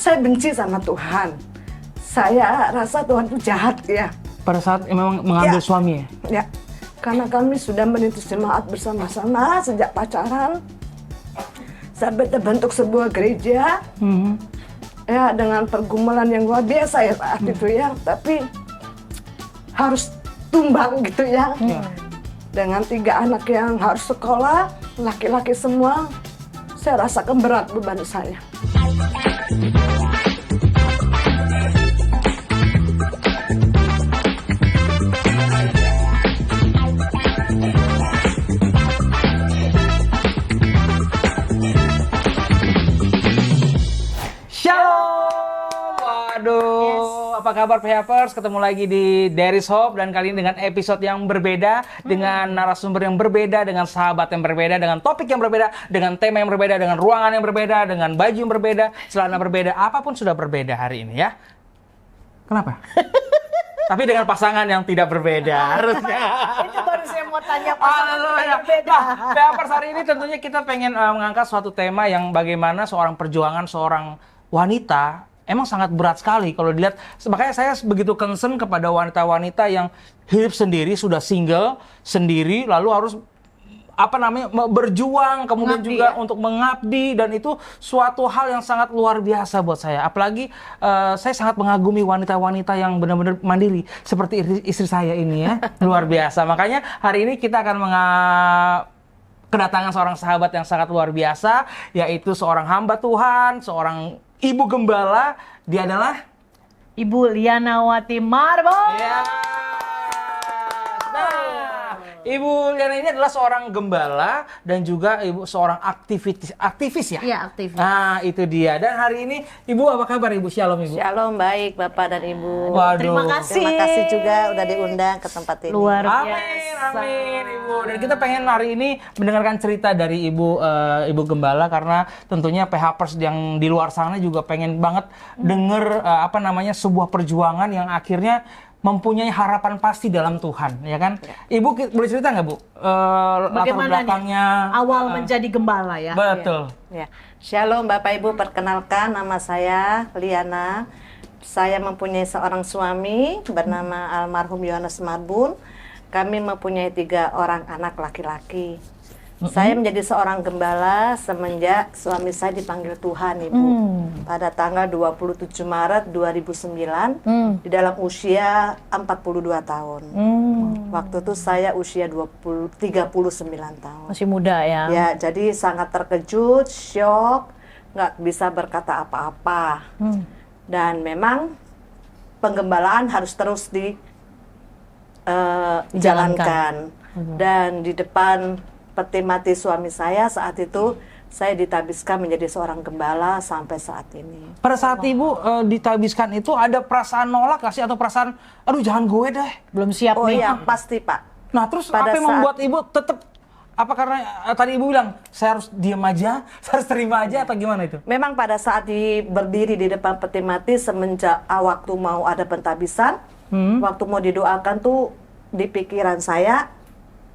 saya benci sama Tuhan. Saya rasa Tuhan itu jahat ya. Pada saat memang mengambil suami ya? Ya, karena kami sudah merintis jemaat bersama-sama sejak pacaran. Sampai terbentuk sebuah gereja. Ya, dengan pergumulan yang luar biasa ya saat itu ya. Tapi harus tumbang gitu ya. Dengan 3 anak yang harus sekolah, laki-laki semua. Saya rasakan berat beban saya. Apa kabar PHPers? Ketemu lagi di There is Hope dan kali ini dengan episode yang berbeda, dengan narasumber yang berbeda, dengan sahabat yang berbeda, dengan topik yang berbeda, dengan tema yang berbeda, dengan ruangan yang berbeda, dengan baju yang berbeda, celana berbeda, apapun sudah berbeda hari ini ya. Kenapa? Tapi dengan pasangan yang tidak berbeda harusnya. Itu baru saya mau tanya pasangan yang berbeda. Nah, PHPers hari ini tentunya kita pengen mengangkat suatu tema yang bagaimana seorang perjuangan seorang wanita emang sangat berat sekali kalau dilihat. Makanya saya begitu concern kepada wanita-wanita yang hidup sendiri, sudah single sendiri, lalu harus berjuang, kemudian mengabdi, juga ya? untuk mengabdi, dan itu suatu hal yang sangat luar biasa buat saya. Apalagi saya sangat mengagumi wanita-wanita yang benar-benar mandiri seperti istri saya ini ya. Luar biasa. Makanya hari ini kita akan kedatangan seorang sahabat yang sangat luar biasa, yaitu seorang hamba Tuhan, seorang ibu gembala. Dia adalah Ibu Liana Wati Marbon. ya. Nah, Ibu Liana ini adalah seorang gembala dan juga seorang aktivis ya? Iya, aktivis. Nah, itu dia. Dan hari ini Ibu apa kabar Ibu? Shalom Ibu. Shalom, baik Bapak dan Ibu. Waduh. Terima kasih. Terima kasih juga udah diundang ke tempat ini. Luar Amin, biasa. amin Ibu. Dan kita pengen hari ini mendengarkan cerita dari Ibu Gembala, karena tentunya PHPers yang di luar sana juga pengen banget denger sebuah perjuangan yang akhirnya mempunyai harapan pasti dalam Tuhan, ya kan? Ibu boleh cerita nggak Bu? Latar Bagaimana belakangnya awal menjadi gembala ya? Betul. Ya. Shalom Bapak Ibu, perkenalkan nama saya Liana. Saya mempunyai seorang suami bernama almarhum Yohanes Marbun. Kami mempunyai 3 orang anak laki-laki. Saya menjadi seorang gembala semenjak suami saya dipanggil Tuhan, Ibu. Pada tanggal 27 Maret 2009 di dalam usia 42 tahun. Waktu itu saya usia 39 tahun. Masih muda ya? Ya, jadi sangat terkejut, syok, nggak bisa berkata apa-apa. Dan memang penggembalaan harus terus dijalankan. Dan di depan peti mati suami saya saat itu, saya ditabiskan menjadi seorang gembala sampai saat ini. Pada saat Ibu ditabiskan itu ada perasaan nolak nggak sih, atau perasaan, aduh jangan gue deh? Belum siap Oh nih? iya, pasti Pak. Nah terus Pada apa yang saat- membuat Ibu tetap, apa karena tadi Ibu bilang saya harus diam aja, saya harus terima aja, atau gimana itu? Memang pada saat berdiri di depan peti mati semenjak waktu mau ada pentabisan, waktu mau didoakan tuh di pikiran saya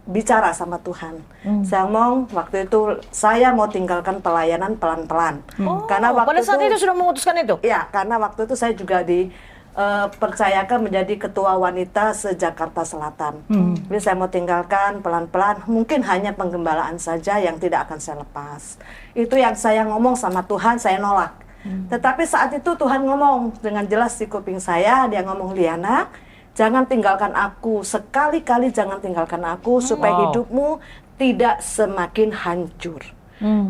bicara sama Tuhan. Saya ngomong waktu itu saya mau tinggalkan pelayanan pelan-pelan. Karena pada saat itu sudah memutuskan itu? Ya, karena waktu itu saya juga dipercayakan menjadi ketua wanita se-Jakarta Selatan. Jadi saya mau tinggalkan pelan-pelan, mungkin hanya penggembalaan saja yang tidak akan saya lepas. Itu yang saya ngomong sama Tuhan, saya nolak. Tetapi saat itu Tuhan ngomong dengan jelas di kuping saya, dia ngomong, Liana, jangan tinggalkan aku, sekali-kali jangan tinggalkan aku, supaya hidupmu tidak semakin hancur.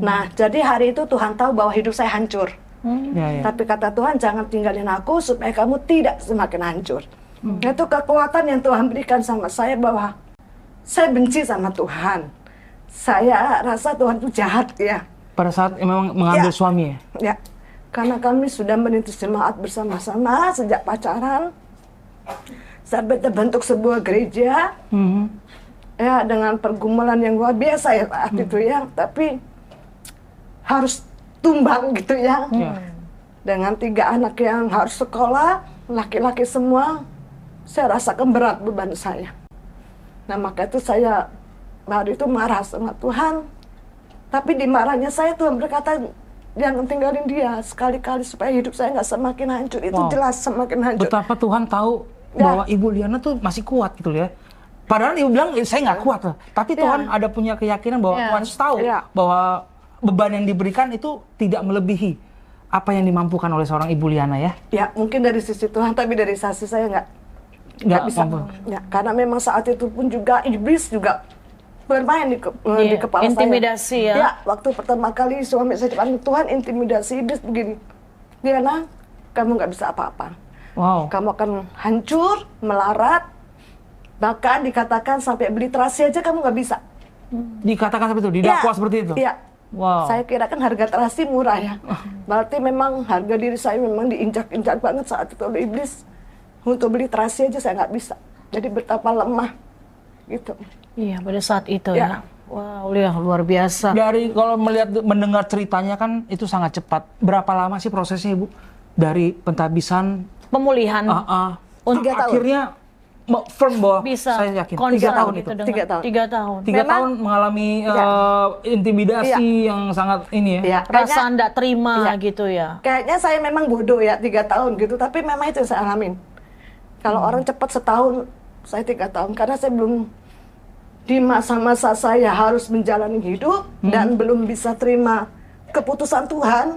Nah, jadi hari itu Tuhan tahu bahwa hidup saya hancur. Tapi kata Tuhan, jangan tinggalin aku supaya kamu tidak semakin hancur. Itu kekuatan yang Tuhan berikan sama saya, bahwa saya benci sama Tuhan. Saya rasa Tuhan itu jahat ya. Pada saat memang mengambil suami ya? Ya, karena kami sudah merintis jemaat bersama-sama sejak pacaran. Sampai terbentuk sebuah gereja. Ya, dengan pergumulan yang luar biasa ya saat itu ya. Tapi harus tumbang gitu ya. Dengan 3 anak yang harus sekolah, laki-laki semua. Saya rasakan berat beban saya. Nah, maka itu saya hari itu marah sama Tuhan. Tapi di marahnya saya, Tuhan berkata, jangan tinggalin dia sekali-kali supaya hidup saya nggak semakin hancur. Itu jelas semakin hancur. Betapa Tuhan tahu bahwa Ibu Liana tuh masih kuat gitu ya. Padahal Ibu bilang saya nggak kuat loh. Tapi Tuhan ada punya keyakinan bahwa Tuhan tahu bahwa beban yang diberikan itu tidak melebihi apa yang dimampukan oleh seorang Ibu Liana ya. Ya mungkin dari sisi Tuhan, tapi dari sisi saya nggak bisa. Ya, karena memang saat itu pun juga iblis juga bermain di kepala intimidasi saya. ya. Waktu pertama kali suami saya dipanggil Tuhan, intimidasi iblis begini. Liana, kamu nggak bisa apa-apa. Kamu akan hancur, melarat, bahkan dikatakan sampai beli terasi aja kamu nggak bisa. Dikatakan seperti itu, didakwa seperti itu? Iya. Saya kira kan harga terasi murah ya. Berarti memang harga diri saya memang diinjak-injak banget saat itu oleh iblis. Untuk beli terasi aja saya nggak bisa. Jadi betapa lemah gitu. Iya, pada saat itu ya. Wow, luar biasa. Dari kalau mendengar ceritanya kan itu sangat cepat. Berapa lama sih prosesnya Ibu? Dari pentabisan, pemulihan. Untuk akhirnya firm bahwa bisa saya yakin 3 tahun itu. 3 tahun. 3 tahun mengalami intimidasi yang sangat ini ya. Rasa nggak terima gitu ya. Kayaknya saya memang bodoh ya 3 tahun gitu, tapi memang itu yang saya alamin. Kalau orang cepat setahun, saya 3 tahun karena saya belum di masa-masa saya harus menjalani hidup dan belum bisa terima keputusan Tuhan.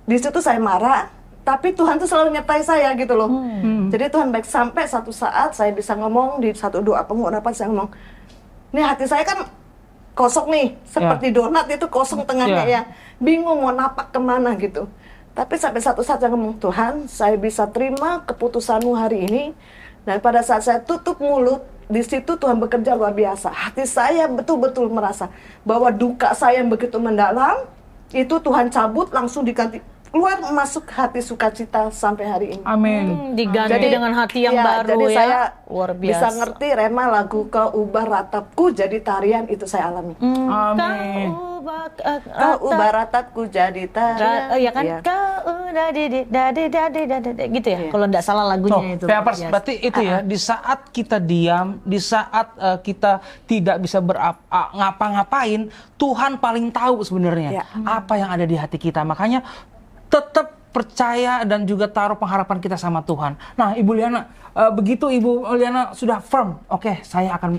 Di situ saya marah. Tapi Tuhan tuh selalu nyertai saya gitu loh. Jadi Tuhan baik sampai satu saat saya bisa ngomong di satu doa pengurapan, saya ngomong, nih hati saya kan kosong nih, seperti donat itu kosong tengahnya ya. Bingung mau napak kemana gitu. Tapi sampai satu saat saya ngomong, Tuhan saya bisa terima keputusanmu hari ini. Dan pada saat saya tutup mulut, di situ Tuhan bekerja luar biasa. Hati saya betul-betul merasa bahwa duka saya yang begitu mendalam, itu Tuhan cabut langsung diganti. Keluar masuk hati sukacita sampai hari ini. Amin. Diganti dengan hati yang baru jadi ya. Saya luar biasa. bisa ngerti rema lagu Kau ubah ratapku jadi tarian, itu saya alami. Amin. Kau ubah ratapku jadi tarian. Ya kan? Kau udah gitu ya. Kalau nggak salah lagunya itu. Papers, berarti itu ya. Di saat kita diam, di saat kita tidak bisa ngapa-ngapain, Tuhan paling tahu sebenarnya apa yang ada di hati kita. Makanya tetap percaya dan juga taruh pengharapan kita sama Tuhan. Nah, Ibu Liana, begitu Ibu Liana sudah firm, oke, saya akan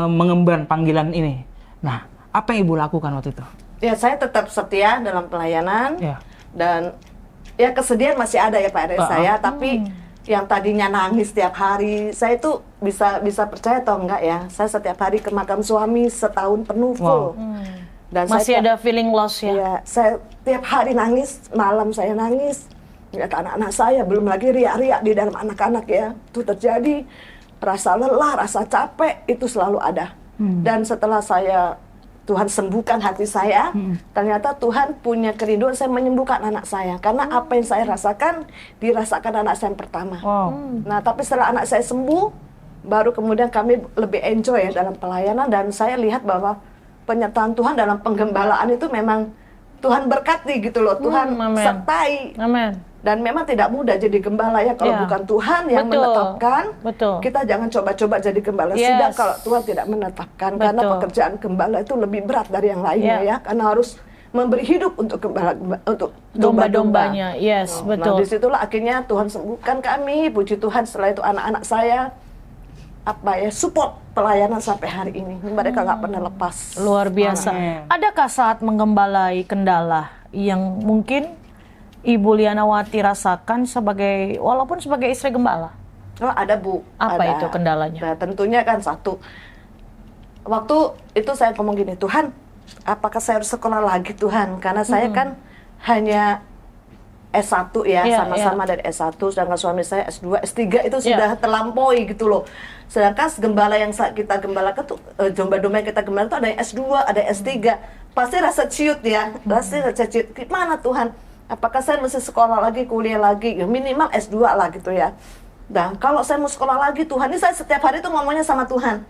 mengemban panggilan ini. Nah, apa yang Ibu lakukan waktu itu? Ya, saya tetap setia dalam pelayanan dan ya kesedihan masih ada ya Pak RS saya, tapi yang tadinya nangis setiap hari, saya itu bisa percaya atau enggak ya, saya setiap hari ke makam suami setahun penuh full. Dan masih ada feeling loss ya? Iya, saya tiap hari nangis, malam saya nangis. Lihat anak-anak saya, belum lagi riak-riak di dalam anak-anak ya. Itu terjadi, rasa lelah, rasa capek, itu selalu ada. Dan setelah Tuhan sembuhkan hati saya, ternyata Tuhan punya kerinduan saya menyembuhkan anak saya. Karena apa yang saya rasakan, dirasakan anak saya yang pertama. Nah, tapi setelah anak saya sembuh, baru kemudian kami lebih enjoy ya dalam pelayanan. Dan saya lihat bahwa penyertaan Tuhan dalam penggembalaan itu memang Tuhan berkati gitu loh, Tuhan sertai. Dan memang tidak mudah jadi gembala ya kalau bukan Tuhan yang menetapkan. Kita jangan coba-coba jadi gembala. Sedang kalau Tuhan tidak menetapkan, karena pekerjaan gembala itu lebih berat dari yang lainnya ya, karena harus memberi hidup untuk untuk domba-dombanya. Nah, disitulah akhirnya Tuhan sembuhkan kami. Puji Tuhan, setelah itu anak-anak saya support pelayanan sampai hari ini. Mereka nggak pernah lepas. Luar biasa. Adakah saat menggembalai kendala yang mungkin Ibu Lianawati rasakan walaupun sebagai istri gembala? Oh, ada Bu. Apa ada. itu kendalanya? Nah, tentunya kan satu. Waktu itu saya ngomong gini, Tuhan, apakah saya harus sekolah lagi Tuhan? Karena saya kan hanya S1 ya, sama-sama dari S1, sedangkan suami saya S2, S3 itu sudah terlampaui gitu loh. Sedangkan gembala yang kita gembalakan tuh, domba-domba yang kita gembalakan tuh ada yang S2, ada yang S3. Pasti rasa ciut ya, pasti rasa ciut. Gimana Tuhan? Apakah saya mesti sekolah lagi, kuliah lagi? Ya, minimal S2 lah gitu ya. Dan kalau saya mau sekolah lagi Tuhan, ini saya setiap hari tuh ngomongnya sama Tuhan.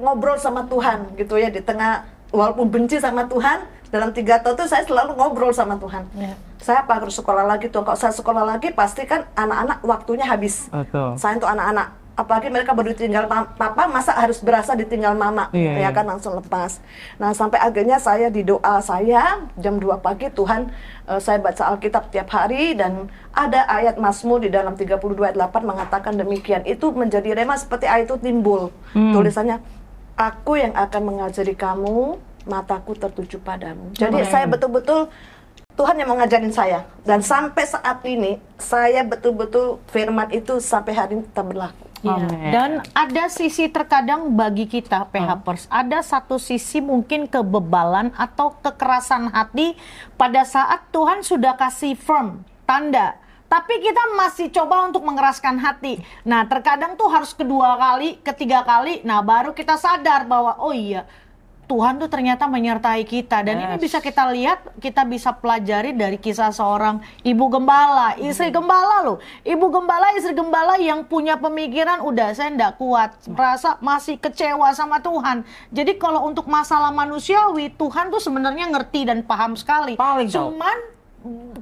Ngobrol sama Tuhan gitu ya, di tengah walaupun benci sama Tuhan, dalam 3 tahun itu saya selalu ngobrol sama Tuhan. Saya harus sekolah lagi tuh. Kalau saya sekolah lagi, pasti kan anak-anak waktunya habis. Saya untuk anak-anak. apalagi mereka baru ditinggal papa, masa harus berasa ditinggal mama, Iya, ya kan, langsung lepas. Nah, sampai akhirnya saya di doa saya jam 2 pagi, Tuhan, saya baca Alkitab tiap hari, dan ada ayat Mazmur di dalam 32 ayat 8 mengatakan demikian. Itu menjadi rema, seperti ayat itu timbul. Tulisannya, aku yang akan mengajari kamu, mataku tertuju padamu. Jadi saya betul-betul, Tuhan yang mau ngajarin saya. Dan sampai saat ini, saya betul-betul firman itu sampai hari ini tetap berlaku. Iya. Amin. Dan ada sisi terkadang bagi kita PHPers, ada satu sisi mungkin kebebalan atau kekerasan hati pada saat Tuhan sudah kasih firm, tanda. Tapi kita masih coba untuk mengeraskan hati. Nah, terkadang tuh harus kedua kali, ketiga kali, nah baru kita sadar bahwa oh iya, Tuhan tuh ternyata menyertai kita. Dan ini bisa kita lihat, kita bisa pelajari dari kisah seorang ibu gembala, istri gembala loh. Ibu gembala, istri gembala yang punya pemikiran, udah saya nggak kuat, merasa masih kecewa sama Tuhan. Jadi kalau untuk masalah manusiawi, Tuhan tuh sebenarnya ngerti dan paham sekali. Paling tahu. Cuman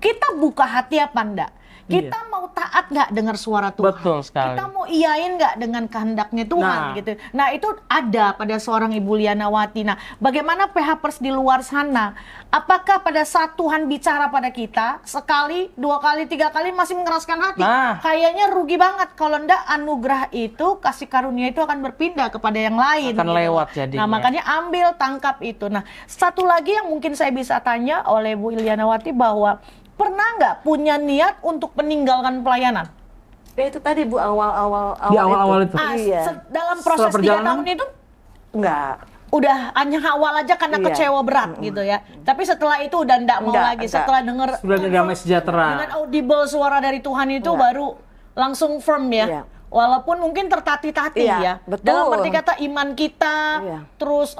kita buka hati apa enggak? Kita mau taat nggak dengar suara Tuhan? Betul sekali. Kita mau iyain nggak dengan kehendaknya Tuhan gitu. Nah itu ada pada seorang Ibu Lianawati. Nah bagaimana PHPers di luar sana? Apakah pada saat Tuhan bicara pada kita sekali, dua kali, tiga kali masih mengeraskan hati? Nah. Kayaknya rugi banget kalau enggak anugerah itu, kasih karunia itu akan berpindah kepada yang lain. Akan lewat jadinya. Nah makanya ambil, tangkap itu. Nah satu lagi yang mungkin saya bisa tanya oleh Bu Lianawati bahwa pernah nggak punya niat untuk meninggalkan pelayanan? Ya itu tadi Bu, awal-awal Di awal-awal itu. Iya. Dalam proses 3 tahun itu Enggak. udah hanya awal aja karena Iya. kecewa berat gitu ya. Tapi setelah itu udah nggak mau Enggak, lagi. enggak. Setelah dengar Sudah damai sejahtera. dengan audible suara dari Tuhan itu Enggak. baru langsung firm ya. Iya. Walaupun mungkin tertatih-tatih Iya, ya. betul. Dalam arti kata iman kita, Iya. terus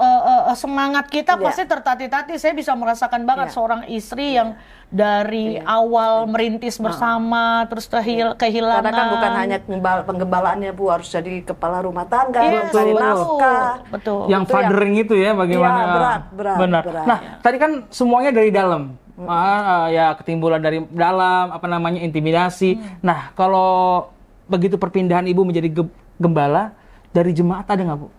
semangat kita Iya. pasti tertatih-tatih. Saya bisa merasakan banget Iya. seorang istri yang dari awal merintis bersama, terus kehilangan. Karena kan bukan hanya penggembalaannya Bu, harus jadi kepala rumah tangga, Iya, mencari nafkah. betul. Yang Itu fathering itu ya bagaimana? Iya, berat, Benar. berat. Nah, tadi kan semuanya dari dalam. Ya ketimbulan dari dalam, apa namanya, intimidasi. Nah, kalau begitu perpindahan Ibu menjadi gembala, dari jemaat ada nggak Bu?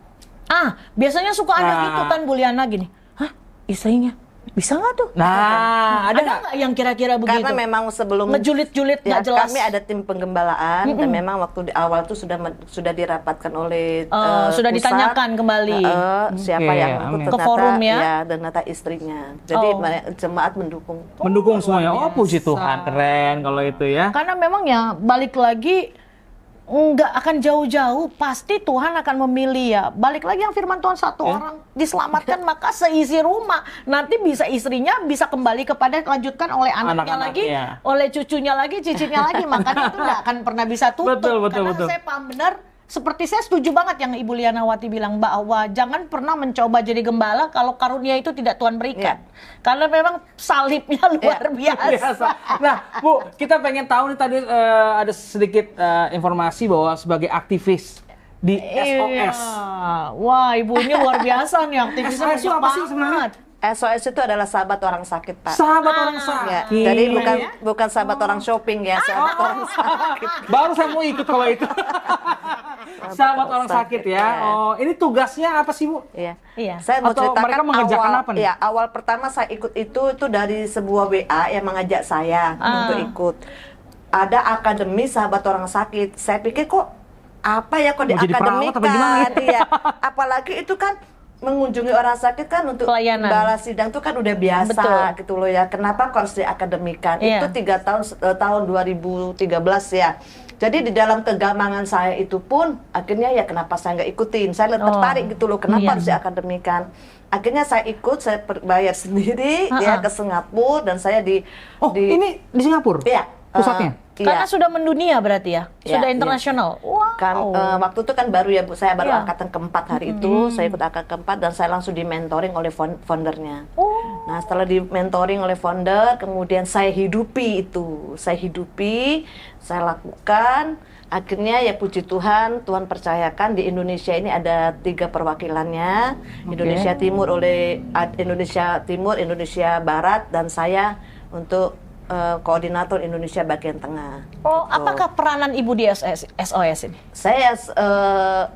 Biasanya suka ada Nah. gitu kan Bu Liana gini. Hah, istrinya bisa nggak tuh? Nah, ada nggak? nggak yang kira-kira begitu? Karena memang sebelum Ngejulit-julit ya, nggak jelas. kami ada tim penggembalaan dan memang waktu di awal tuh sudah dirapatkan oleh Sudah pusat. ditanyakan kembali. Siapa Oke, yang amin. ikut, Ke forum ya? dan ternyata istrinya. Jadi jemaat mendukung. Mendukung semuanya. Oh, puji Tuhan, keren kalau itu ya. Karena memang ya balik lagi nggak akan jauh-jauh, pasti Tuhan akan memilih ya. Balik lagi yang firman Tuhan, satu orang diselamatkan maka seisi rumah. Nanti bisa istrinya bisa kembali kepada lanjutkan oleh anaknya lagi, oleh cucunya lagi, cicitnya lagi. Makanya itu nggak akan pernah bisa tutup. Betul, Karena saya paham benar. Seperti saya setuju banget yang Ibu Lianawati bilang bahwa jangan pernah mencoba jadi gembala kalau karunia itu tidak Tuhan berikan. Karena memang salibnya luar biasa. Nah, Bu, kita pengen tahu nih tadi ada sedikit informasi bahwa sebagai aktivis di SOS. Wah, Ibu ini luar biasa nih aktivisnya. SOS itu apa sih sebenarnya? SOS itu adalah sahabat orang sakit, Pak. Sahabat orang Ya, sakit. jadi bukan sahabat orang shopping ya, sahabat orang sakit. Baru saya mau ikut kalau itu. Sahabat orang sakit ya. Oh, ini tugasnya apa sih, Bu? Iya. Iya. Saya mau Atau ceritakan mereka mengerjakan awal, apa nih? ya, awal pertama saya ikut itu dari sebuah WA yang mengajak saya untuk ikut. Ada akademi sahabat orang sakit. Saya pikir kok apa ya kok Mau jadi perawat apa gimana diakademikan? ya? Iya. Apalagi itu kan mengunjungi orang sakit kan untuk Pelayanan. balas sidang itu kan udah biasa. Betul. Gitu loh ya. Kenapa harus diakademikan? Iya. Itu 3 tahun tahun 2013 ya. Jadi di dalam kegamangan saya itu pun akhirnya ya kenapa saya nggak ikutin? Saya tertarik gitu loh. Kenapa harus diakademikan? Akhirnya saya ikut, saya bayar sendiri ya ke Singapura dan saya Ini di Singapura? Iya. Pusatnya? Karena sudah mendunia berarti ya, Iya, sudah iya. internasional. Wow. Kan waktu itu kan baru ya Bu, saya baru Iya. angkatan keempat hari itu, saya ikut angkatan keempat dan saya langsung di mentoring oleh foundernya. Nah setelah di mentoring oleh founder, kemudian saya hidupi itu, saya lakukan. Akhirnya ya puji Tuhan, Tuhan percayakan di Indonesia ini ada 3 perwakilannya. Indonesia Timur oleh Indonesia Timur, Indonesia Barat, dan saya untuk koordinator Indonesia bagian tengah. Oh, apakah peranan Ibu di SOS ini? Saya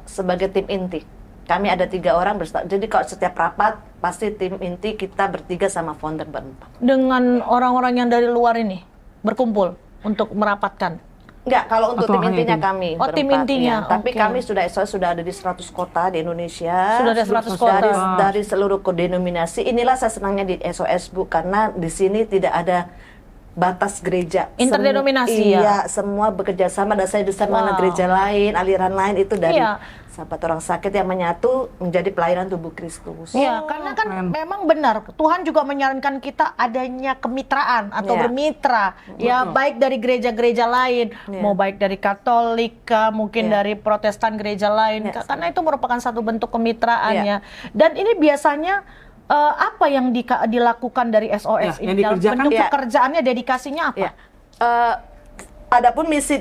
sebagai tim inti. Kami ada 3 orang jadi kalau setiap rapat pasti tim inti kita bertiga sama founder berempat. Dengan orang-orang yang dari luar ini berkumpul untuk merapatkan? Enggak, kalau untuk Atau tim hanya intinya itu? kami Oh, tim berempat, intinya, ya. Tapi oke. kami SOS sudah ada di 100 kota di Indonesia. Sudah ada 100 kota. Dari seluruh denominasi. Inilah saya senangnya di SOS, Bu, karena di sini tidak ada batas gereja. Interdenominasi, ya? Iya, semua bekerja sama dan saya bisa mengenal Wow. gereja lain, aliran lain itu dari Iya. sahabat orang sakit yang menyatu menjadi pelayanan tubuh Kristus. Iya, karena kan memang benar Tuhan juga menyarankan kita adanya kemitraan atau Iya. bermitra, ya baik dari gereja-gereja lain, Iya. mau baik dari Katolik, mungkin Iya. dari Protestan gereja lain, Iya. karena itu merupakan satu bentuk kemitraannya. Dan ini biasanya apa yang dilakukan dari SOS Ya, yang ini dalam dikerjakan? bentuk Iya. pekerjaannya, dedikasinya apa? Ya. Adapun visi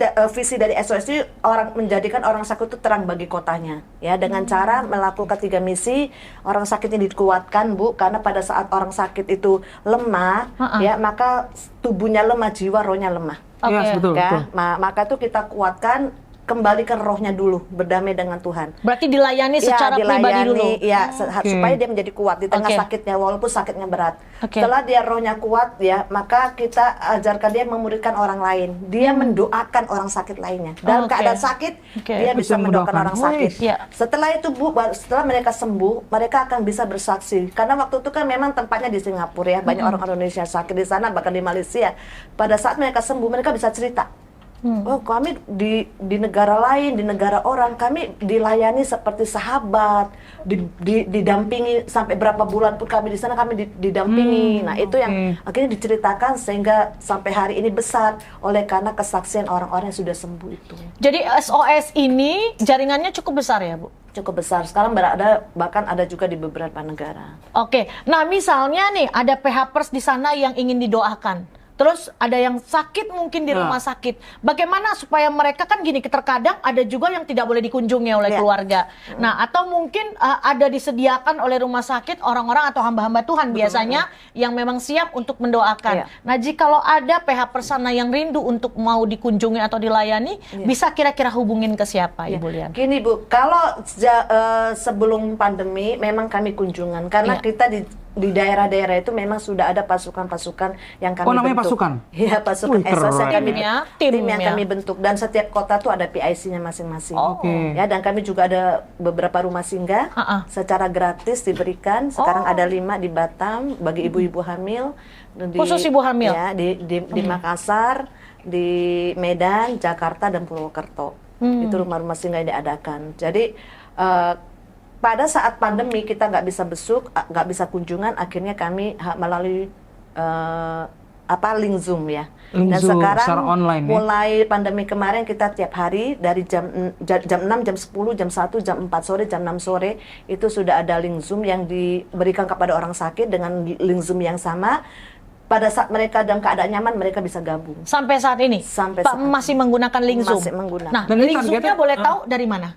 dari SOS itu menjadikan orang sakit itu terang bagi kotanya, ya dengan cara melakukan 3 misi. Orang sakit ini dikuatkan, Bu, karena pada saat orang sakit itu lemah, ya maka tubuhnya lemah, jiwa rohnya lemah. Oke. Yes, betul, Ya, betul. maka itu kita kuatkan, kembalikan rohnya dulu, berdamai dengan Tuhan. Berarti dilayani secara pribadi dulu. Ya, Oke. supaya dia menjadi kuat di tengah Oke. sakitnya, walaupun sakitnya berat. Oke. Setelah dia rohnya kuat, ya, maka kita ajarkan dia memuridkan orang lain. Dia mendoakan orang sakit lainnya. Dalam Oke. keadaan sakit, Oke. dia Bisa bisa mendoakan mendoakan. orang sakit. Wih. Iya. Setelah itu, Bu, setelah mereka sembuh, mereka akan bisa bersaksi. Karena waktu itu kan memang tempatnya di Singapura, ya, banyak orang Indonesia sakit di sana, bahkan di Malaysia. Pada saat mereka sembuh, mereka bisa cerita. Oh, kami di negara lain, di negara orang, kami dilayani seperti sahabat, didampingi sampai berapa bulan pun kami di sana, kami didampingi. Nah, itu yang akhirnya diceritakan sehingga sampai hari ini besar oleh karena kesaksian orang-orang yang sudah sembuh itu. Jadi SOS ini jaringannya cukup besar ya, Bu? Cukup besar. Sekarang bahkan ada juga di beberapa negara. Oke, nah misalnya nih ada PHPers di sana yang ingin didoakan. Terus ada yang sakit mungkin di rumah sakit. Bagaimana supaya mereka kan gini, terkadang ada juga yang tidak boleh dikunjungi oleh Ya. keluarga. Nah, atau mungkin ada disediakan oleh rumah sakit orang-orang atau hamba-hamba Tuhan biasanya yang memang siap untuk mendoakan. Ya. Nah, jikalau ada PHPers sana yang rindu untuk mau dikunjungi atau dilayani, bisa kira-kira hubungin ke siapa, Ya. Ibu Lian? Gini, Bu, kalau sebelum pandemi memang kami kunjungan karena Iya. kita di daerah-daerah itu memang sudah ada pasukan-pasukan yang kami Oh, namanya bentuk. pasukan? Iya, pasukan Wih, SOS yang keren. kami Tim yang ya. kami bentuk, dan setiap kota tuh ada PIC-nya masing-masing. Oke. Ya, dan kami juga ada beberapa rumah singgah secara gratis diberikan. Sekarang ada 5 di Batam bagi ibu-ibu hamil. Khusus ibu hamil? Ya, di Makassar, di Medan, Jakarta, dan Purwokerto. Itu rumah-rumah singgah yang diadakan. Jadi pada saat pandemi kita nggak bisa besuk, nggak bisa kunjungan, akhirnya kami melalui link Zoom, ya. Link Dan Zoom, sekarang secara online, ya? mulai pandemi kemarin kita tiap hari dari jam 6, jam 10, jam 1, jam 4 sore, jam 6 sore itu sudah ada link Zoom yang diberikan kepada orang sakit dengan link Zoom yang sama. Pada saat mereka dalam keadaan nyaman, mereka bisa gabung. Sampai saat ini? Sampai Pak saat ini. masih menggunakan link Zoom? Masih menggunakan. Nah, Dan ini link Zoom-nya targetnya- boleh tahu dari mana?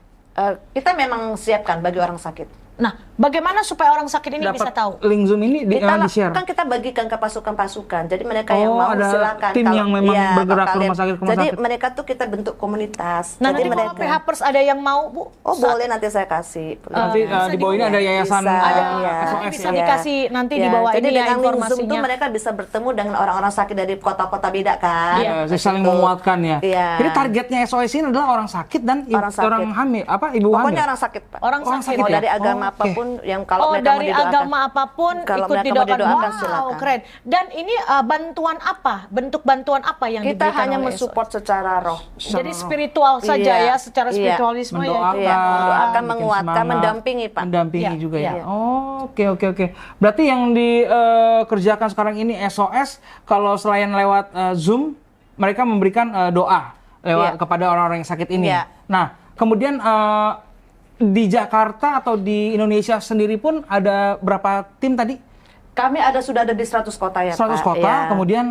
Kita memang siapkan bagi orang sakit. Nah, bagaimana supaya orang sakit ini bisa tahu? link Zoom ini di-share. Kan kita bagikan ke pasukan-pasukan. Jadi mereka yang Oh, mau ada silakan. tim yang memang bergerak ke rumah sakit, Jadi mereka tuh kita bentuk komunitas. Nah, Jadi nanti kalau mereka. PHPers ada yang mau, Bu? Oh, boleh, nanti saya kasih. Nanti bisa di bawah ini dibuat. ada yayasan Bisa, Ada, ya. SOS bisa ya. dikasih nanti di bawah Jadi ini ya dengan link Zoom informasinya. tuh mereka bisa bertemu dengan orang-orang sakit dari kota-kota beda kan. Iya, saling Gitu. menguatkan ya. Iya. Jadi targetnya SOS ini adalah orang sakit dan Orang sakit. hamil, ibu hamil. Pokoknya orang sakit, Pak. Orang sakit Mau ya? dari agama Oh, oke. apapun, yang kalau mereka mau dari didoakan. agama apapun Kalau ikut mereka mau didoakan. didoakan, Wow, silakan. keren. Dan ini bantuan apa? Bentuk bantuan apa yang Kita diberikan hanya oleh mensupport secara roh. SOS? Jadi spiritual saja Iya, ya, secara iya. spiritualisme Mendoakan, ya. mendoakan, bikin menguatkan, semangat, mendampingi, Pak. mendampingi Iya, juga iya. ya. Oh, oke. Berarti yang dikerjakan sekarang ini SOS, kalau selain lewat Zoom, mereka memberikan doa lewat Iya. kepada orang-orang yang sakit ini. Iya. Nah, kemudian di Jakarta atau di Indonesia sendiri pun ada berapa tim tadi? Kami sudah ada di 100 kota ya, 100 Pak. kota, Iya. kemudian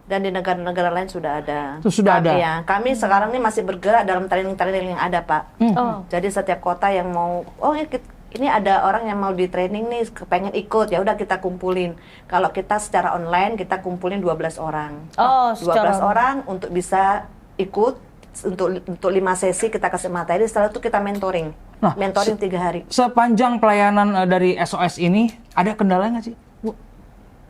Dan di negara-negara lain sudah ada. Itu sudah ada? Iya, kami sekarang ini masih bergerak dalam training-training yang ada, Pak. Oh. Jadi setiap kota yang mau, ini ada orang yang mau di training nih, pengen ikut, ya udah kita kumpulin. Kalau kita secara online kita kumpulin 12 orang. Oh, 12 orang untuk bisa ikut untuk 5 sesi kita kasih materi, setelah itu kita mentoring. Nah, mentoring 3 hari. Sepanjang pelayanan dari SOS ini ada kendala nggak sih, Bu?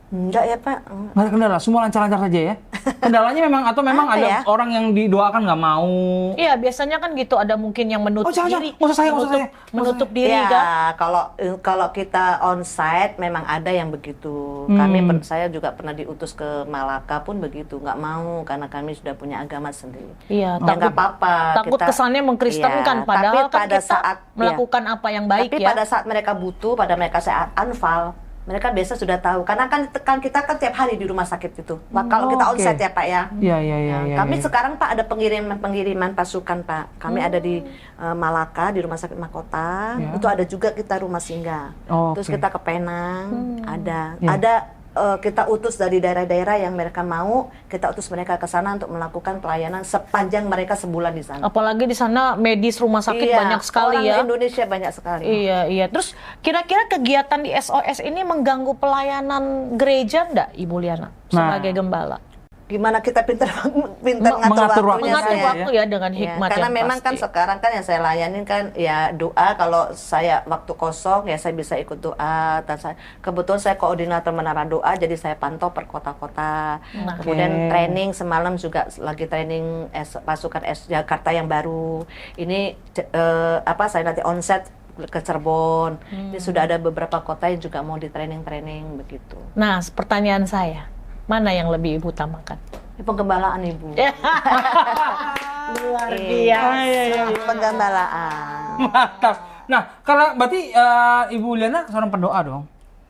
Enggak ya Pak. Nggak ada kendala, semua lancar-lancar saja ya? Kendalanya memang atau memang Apa ada ya? orang yang didoakan nggak mau? Iya, biasanya kan gitu, ada mungkin yang menutup jangan, diri. nggak usah saya, nggak usah saya. Menutup diri Ya, kan. kalau kita onsite memang ada yang begitu. Saya juga pernah diutus ke Malaka pun begitu, nggak mau karena kami sudah punya agama sendiri. Iya, Ya nggak apa-apa. takut kesannya mengkristenkan, Iya, padahal tapi kan pada kita saat melakukan apa yang baik tapi ya. pada saat mereka butuh, pada mereka saat anfal, mereka biasa sudah tahu. Karena kan kita kan tiap hari di rumah sakit itu. Kalau kita oke. onsite ya Pak ya. Iya, iya, iya. Ya, kami sekarang Pak ada pengiriman pasukan Pak. Kami ada di Malaka di Rumah Sakit Mahkota. Ya. Itu ada juga kita rumah singgah. Oh, Terus oke. kita ke Penang, ada. Ya. Ada kita utus dari daerah-daerah yang mereka mau, kita utus mereka ke sana untuk melakukan pelayanan sepanjang mereka sebulan di sana. Apalagi di sana medis rumah sakit Iya, banyak sekali orang ya. Indonesia banyak sekali. Iya, iya. Terus kira-kira kegiatan di SOS ini mengganggu pelayanan gereja enggak, Ibu Liana sebagai gembala? Gimana kita pintar Mengatur waktu. Mengatur saya, waktu ya dengan Ya, hikmat karena yang memang kan pasti. sekarang kan yang saya layanin kan ya doa. Kalau saya waktu kosong ya saya bisa ikut doa. Dan kebetulan saya koordinator menara doa, jadi saya pantau per kota-kota. Kemudian training semalam juga lagi training pasukan Jakarta yang baru. Ini saya nanti onset ke Cirebon. Ini sudah ada beberapa kota yang juga mau di training begitu. Nah, pertanyaan saya, mana yang lebih Ibu utamakan? Ini penggembalaan Ibu. Luar Iya, penggembalaan. Mantap. Nah, kalau berarti Ibu Liana seorang pendoa dong.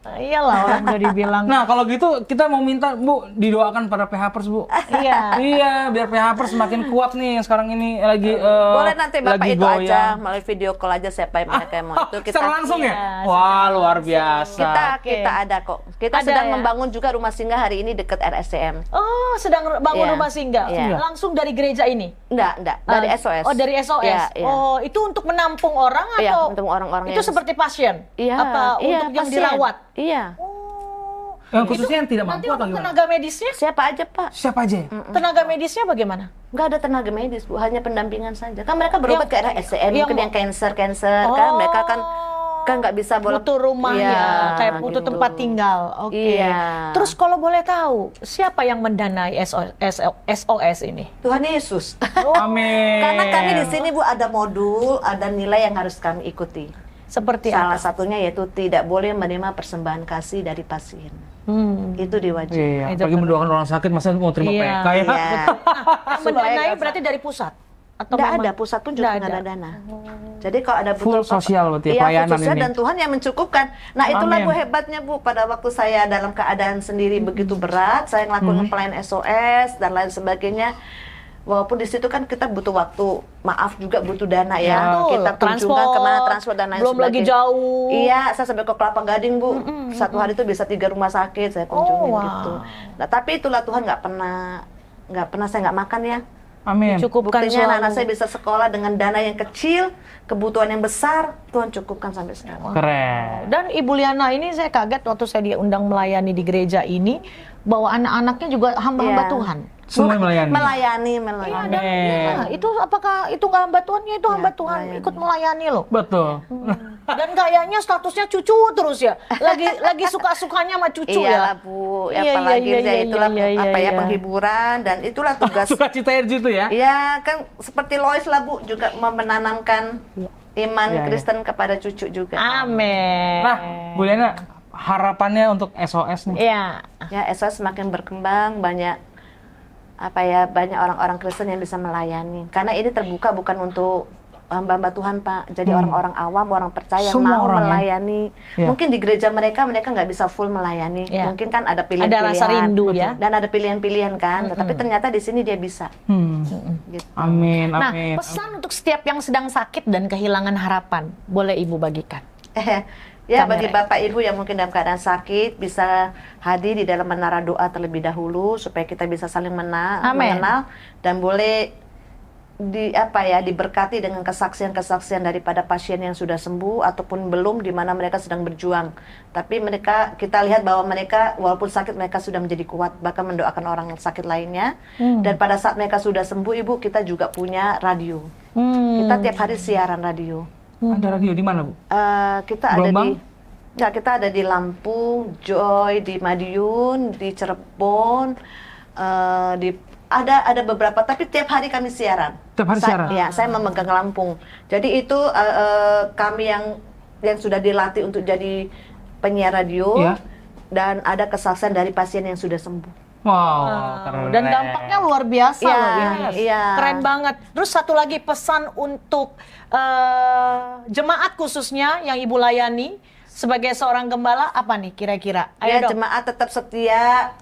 Iyalah, orang udah dibilang. Nah, kalau gitu kita mau minta Bu didoakan para PHPers, Bu. Iya. Iya, biar PHPers semakin kuat nih yang sekarang ini lagi Boleh nanti Bapak lagi itu aja, goyang. melalui video call aja siapa yang mereka yang mau itu. Secara langsung ya? Iya, Wah, luar biasa. Kita ada kok. Kita Ada sedang ya? membangun juga rumah singgah hari ini dekat RSCM. Oh, sedang bangun Iya. rumah singgah. Iya. Langsung dari gereja ini. Enggak, dari SOS. Oh, dari SOS. Iya, iya. Oh, itu untuk menampung orang Iya, atau untuk orang-orang itu yang seperti pasien? Iya, Apa iya, untuk yang pasien. dirawat? Iya. Yang khususnya yang tidak Nanti mampu atau untuk gimana? tenaga medisnya? Siapa aja, Pak? Siapa aja? Tenaga medisnya bagaimana? Enggak ada tenaga medis, Bu, hanya pendampingan saja. Kan mereka berobat ke RSCM, yang mungkin yang cancer kan mereka kan nggak bisa butuh rumah Iya, ya, kayak butuh gitu. tempat tinggal. Oke. Iya. Terus kalau boleh tahu, siapa yang mendanai SOS ini? Tuhan Yesus. Amin. Karena kami di sini Bu ada modul, ada nilai yang harus kami ikuti. Seperti Salah apa? satunya yaitu tidak boleh menerima persembahan kasih dari pasien. Itu diwajibkan. Iya, Itu apalagi benar. mendoakan orang sakit, masa mau terima Iya. PK ya? Iya. Yang mendanai berarti dari pusat? Atau Tidak memang- ada, pusat pun juga Nggak nggak ada ada. dana. Jadi kalau ada Full sosial berarti ya, iya, pelayanan full sosial ini. dan Tuhan yang mencukupkan. Nah itulah Amin. Bu hebatnya Bu, pada waktu saya dalam keadaan sendiri begitu berat, saya ngelakuin pelayanan SOS dan lain sebagainya. Walaupun di situ kan kita butuh waktu, maaf juga butuh dana ya. Betul. Kita kunjungan kemana, transport dan lain Belum lagi sebagainya. jauh. Iya, saya sampai ke Kelapa Gading Bu. Satu hari itu bisa 3 rumah sakit saya kunjungin wow. gitu. Nah tapi itulah Tuhan nggak pernah saya nggak makan ya. Amin. Cukupkan Buktinya anak selalu. saya bisa sekolah dengan dana yang kecil, kebutuhan yang besar, Tuhan cukupkan sampai sekarang. Keren. Dan Ibu Liana ini saya kaget waktu saya diundang melayani di gereja ini, bahwa anak-anaknya juga hamba-hamba Iya. Tuhan. Semua melayani. Melayani. Iya, dan iya, itu apakah itu nggak hamba Tuhan? Ya, itu hamba Tuhan melayani. ikut melayani loh. Betul. Dan kayaknya statusnya cucu terus ya. Lagi suka-sukanya sama cucu Iyalah ya. Bu, Iya, apalagi iya, ya iya, itulah iya, iya, apa ya iya. penghiburan dan itulah tugas. Suka cita gitu ya? Iya kan seperti Lois lah Bu juga menanamkan iman Iya, iya. Kristen kepada cucu juga. Amin. Nah, Bu Liana, harapannya untuk SOS nih. Iya. Ya SOS semakin berkembang, banyak orang-orang Kristen yang bisa melayani. Karena ini terbuka bukan untuk hamba-hamba Tuhan Pak. Jadi orang-orang awam, orang percaya yang Semua mau orang ya? melayani. Ya. Mungkin di gereja mereka nggak bisa full melayani. Ya. Mungkin kan ada pilihan-pilihan. Ada rasa rindu ya. Dan ada pilihan-pilihan kan. Tetapi ternyata di sini dia bisa. Gitu. Amin, Nah, amin. pesan untuk setiap yang sedang sakit dan kehilangan harapan, boleh Ibu bagikan? Ya Kamera. bagi Bapak Ibu yang mungkin dalam keadaan sakit bisa hadir di dalam menara doa terlebih dahulu supaya kita bisa saling Amin. mengenal dan boleh diberkati dengan kesaksian-kesaksian daripada pasien yang sudah sembuh ataupun belum, di mana mereka sedang berjuang. Tapi kita lihat bahwa mereka walaupun sakit mereka sudah menjadi kuat, bahkan mendoakan orang sakit lainnya. Dan pada saat mereka sudah sembuh, Ibu, kita juga punya radio. Kita tiap hari siaran radio. Ada radio di mana, Bu? Kita ada di Lampung, Joy, di Madiun, di Cirebon, ada beberapa, tapi tiap hari kami siaran. Tiap hari siaran? Ya, saya memegang Lampung. Jadi itu kami yang sudah dilatih untuk jadi penyiar radio, dan ada kesaksian dari pasien yang sudah sembuh. Wow, keren. Dan dampaknya luar biasa loh ini. Iya. Keren banget. Terus satu lagi pesan untuk jemaat khususnya yang Ibu layani sebagai seorang gembala apa nih kira-kira? Ayo dong. Jemaat tetap setia,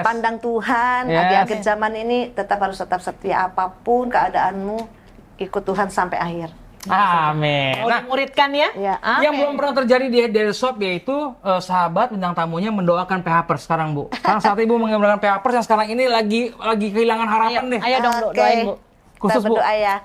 pandang Tuhan. Di akhir zaman ini tetap setia, apapun keadaanmu, ikut Tuhan sampai akhir. Amin. Nah, muridkan ya. Yang belum pernah terjadi di Daily Shop yaitu sahabat bintang tamunya mendoakan PHPers sekarang, Bu. Sekarang saat Ibu mendoakan PHPers yang sekarang ini lagi kehilangan harapan deh. Ayo dong, doain, Bu. Khusus, kita berdoa ya.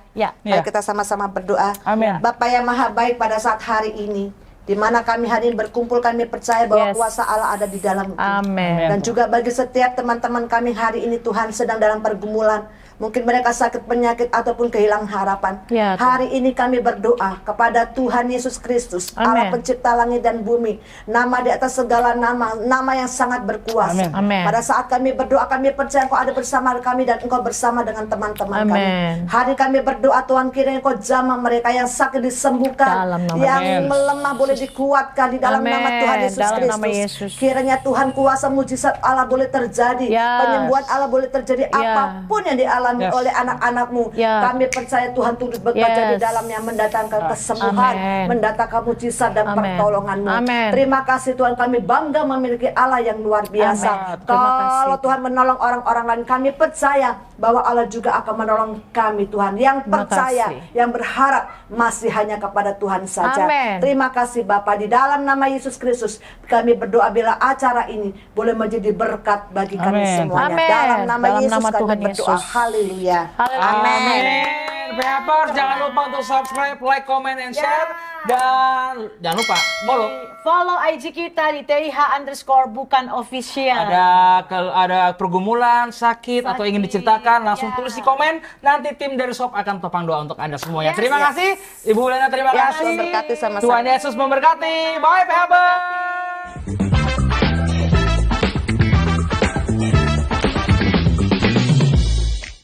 Mari kita sama-sama berdoa. Amin. Bapak yang maha baik, pada saat hari ini di mana kami hari ini berkumpul, kami percaya bahwa kuasa Allah ada di dalam itu. Amin. Dan juga bagi setiap teman-teman kami hari ini, Tuhan sedang dalam pergumulan. Mungkin mereka sakit penyakit ataupun kehilangan harapan. Hari ini kami berdoa kepada Tuhan Yesus Kristus, Allah pencipta langit dan bumi. Nama di atas segala nama, nama yang sangat berkuasa. Pada saat kami berdoa, kami percaya Engkau ada bersama kami dan Engkau bersama dengan teman-teman kami. Hari kami berdoa, Tuhan, kiranya Engkau jamah mereka yang sakit disembuhkan, yang melemah boleh dikuatkan di dalam nama Tuhan Yesus Kristus. Kiranya Tuhan, kuasa mujizat Allah boleh terjadi, penyembuhan Allah boleh terjadi, apapun yang dialami oleh anak-anakmu. Kami percaya Tuhan turut bekerja di dalamnya, mendatangkan kesembuhan, mendatangkan mujizat dan pertolongan-Mu. Terima kasih Tuhan, kami bangga memiliki Allah yang luar biasa. Kalau Tuhan menolong orang-orang lain, kami percaya bahwa Allah juga akan menolong kami, Tuhan, yang percaya, yang berharap masih hanya kepada Tuhan saja. Terima kasih Bapa, di dalam nama Yesus Kristus kami berdoa bila acara ini boleh menjadi berkat bagi kami semuanya. Dalam nama Yesus kami berdoa. Haleluya. Amin. PHPers, jangan lupa untuk subscribe, like, comment, and share. Dan jangan lupa follow IG kita di TIH_bukan official. Ada pergumulan, sakit, atau ingin diceritakan, langsung tulis di komen. Nanti tim dari Shop akan topang doa untuk Anda semuanya. Terima kasih. Ibu Lena, terima kasih. Tuhan memberkati sama-sama. Tuhan Yesus memberkati. Bye PHPers.